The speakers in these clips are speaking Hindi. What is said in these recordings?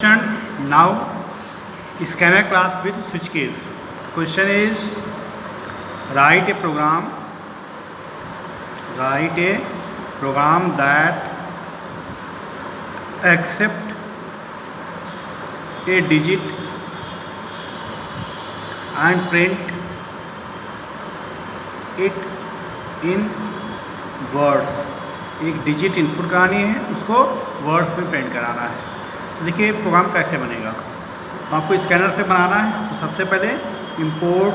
Now scanner class with switch case. Question is write a program that accept a digit and print it in words. एक डिजिट इनपुट करानी है, उसको वर्ड्स में प्रिंट कराना है. देखिए प्रोग्राम कैसे बनेगा. तो आपको स्कैनर से बनाना है. तो सबसे पहले इंपोर्ट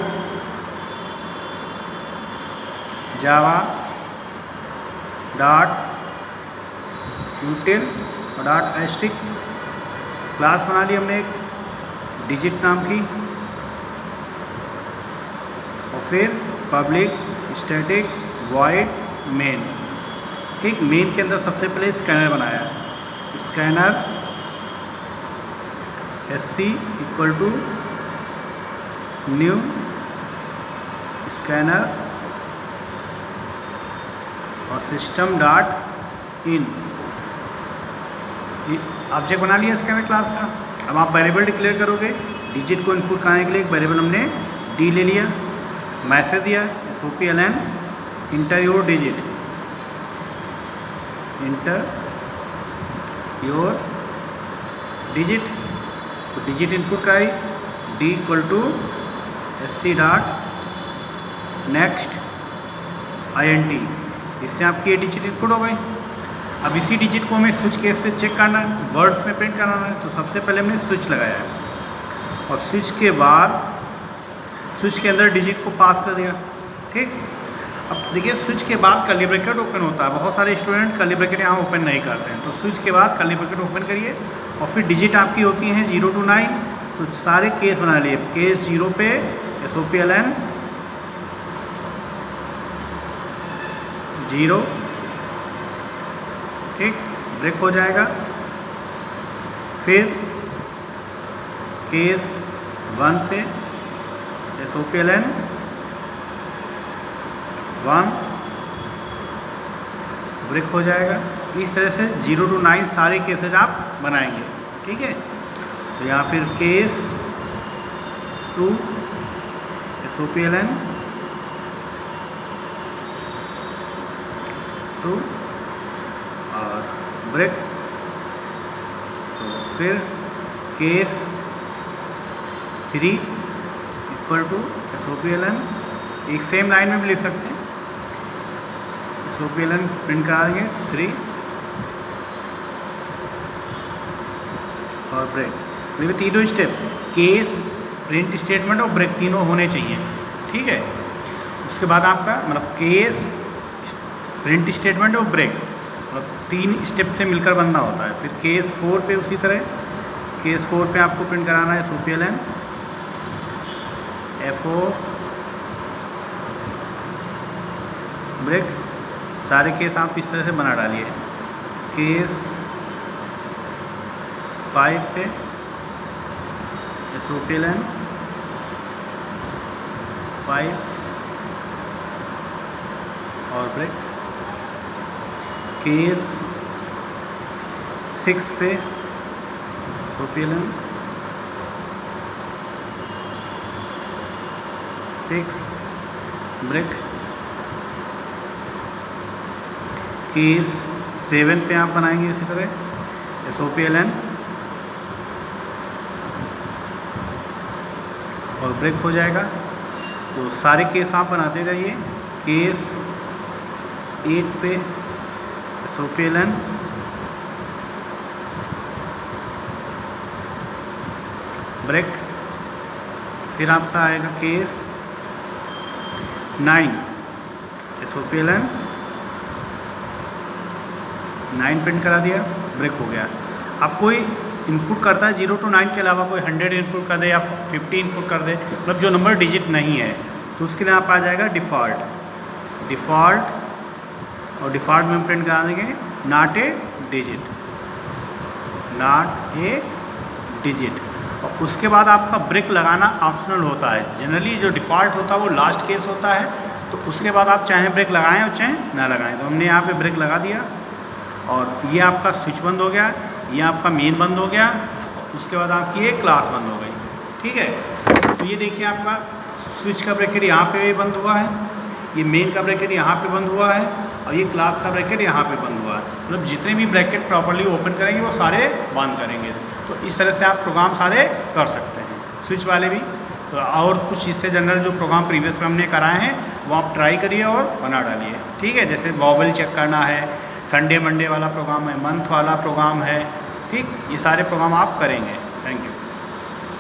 जावा डॉट यूटिल और डॉट एस्टिक क्लास बना ली हमने एक डिजिट नाम की, और फिर पब्लिक स्टैटिक वॉइड मेन. ठीक, मेन के अंदर सबसे पहले स्कैनर बनाया. Scanner SC equal to new scanner और सिस्टम डॉट इन. ऑब्जेक्ट बना लिया स्कैनर क्लास का. अब आप वेरिएबल डिक्लेयर करोगे. डिजिट को इनपुट कराने के लिए एक वेरिएबल हमने डी ले लिया. मैसेज दिया SOPLN enter your digit, enter your digit. तो डिजिट इनपुट कराई d equal to SC dot next INT. इससे आपकी ये डिजिट इनपुट हो गई. अब इसी डिजिट को हमें स्विच केस से चेक करना है, वर्ड्स में प्रिंट कराना है. तो सबसे पहले हमने स्विच लगाया है, और स्विच के बाद स्विच के अंदर डिजिट को पास कर दिया. ठीक, अब देखिए स्विच के बाद कर्ली ब्रैकेट ओपन होता है. बहुत सारे स्टूडेंट कर्ली ब्रैकेट यहाँ ओपन नहीं करते हैं. तो स्विच के बाद कर्ली ब्रैकेट ओपन करिए, और फिर डिजिट आपकी होती हैं 0 to 9. तो सारे केस बना लिए. केस 0 पे SOPLN 0. ठीक, ब्रेक हो जाएगा. फिर केस 1 पे SOPLN 1 ब्रेक हो जाएगा. इस तरह से 0 to 9 सारे केसेज आप बनाएंगे. ठीक है. तो यहाँ फिर केस 2 SOPLN 2 और ब्रेक. तो फिर केस 3 इक्वल टू SOPLN, एक सेम लाइन में भी लिख सकते हैं. SOPLN प्रिंट करा देंगे 3 और ब्रेक. देखिए तीनों स्टेप, केस, प्रिंट स्टेटमेंट और ब्रेक तीनों होने चाहिए. ठीक है. उसके बाद आपका मतलब केस, प्रिंट स्टेटमेंट और ब्रेक, मतलब 3 स्टेप से मिलकर बनना होता है. फिर केस 4 पे उसी तरह, केस 4 पे आपको प्रिंट कराना है SOPLN FO ब्रेक. सारे केस आप इस तरह से बना डालिए. केस 5 पे SOPLN 5 और ब्रेक. केस 6 पे SOPLN 6 ब्रेक. केस 7 पे आप बनाएंगे इसी तरह SOPLN और ब्रेक हो जाएगा. तो सारे केस आप बनाते जाइए. केस 8 पे SOPLN ब्रेक. फिर आपका आएगा केस 9 SOPLN 9 प्रिंट करा दिया, ब्रेक हो गया. अब कोई इनपुट करता है 0 to 9 के अलावा, कोई 100 इनपुट कर दे या 50 इनपुट कर दे, मतलब जो नंबर डिजिट नहीं है, तो उसके लिए आप आ जाएगा डिफ़ॉल्ट और डिफ़ॉल्ट में प्रिंट करा देंगे नॉट ए डिजिट. और उसके बाद आपका ब्रेक लगाना ऑप्शनल होता है. जनरली जो डिफ़ॉल्ट होता है वो लास्ट केस होता है. तो उसके बाद आप चाहे ब्रेक लगाएं और चाहे ना लगाएं. तो हमने यहाँ पे ब्रेक लगा दिया, और ये आपका स्विच बंद हो गया, ये आपका मेन बंद हो गया, उसके बाद आपकी ये क्लास बंद हो गई। ठीक है, तो ये देखिए आपका स्विच का ब्रैकेट यहाँ पे बंद हुआ है, ये मेन का ब्रैकेट यहाँ पे बंद हुआ है और ये क्लास का ब्रैकेट यहाँ पे बंद हुआ है। मतलब जितने भी ब्रैकेट प्रॉपर्ली ओपन करेंगे वो सारे बंद करेंगे। तो इस तरह से आप प्रोग्राम सारे कर सकते हैं, स्विच वाले भी। तो और कुछ इससे जनरल जो प्रोग्राम प्रीवियस में हमने कराए हैं वो आप ट्राई करिए और बना डालिए। ठीक है, जैसे वॉवल चेक करना है, संडे मंडे वाला प्रोग्राम है, मंथ वाला प्रोग्राम है। ठीक, ये सारे प्रोग्राम आप करेंगे। Thank you.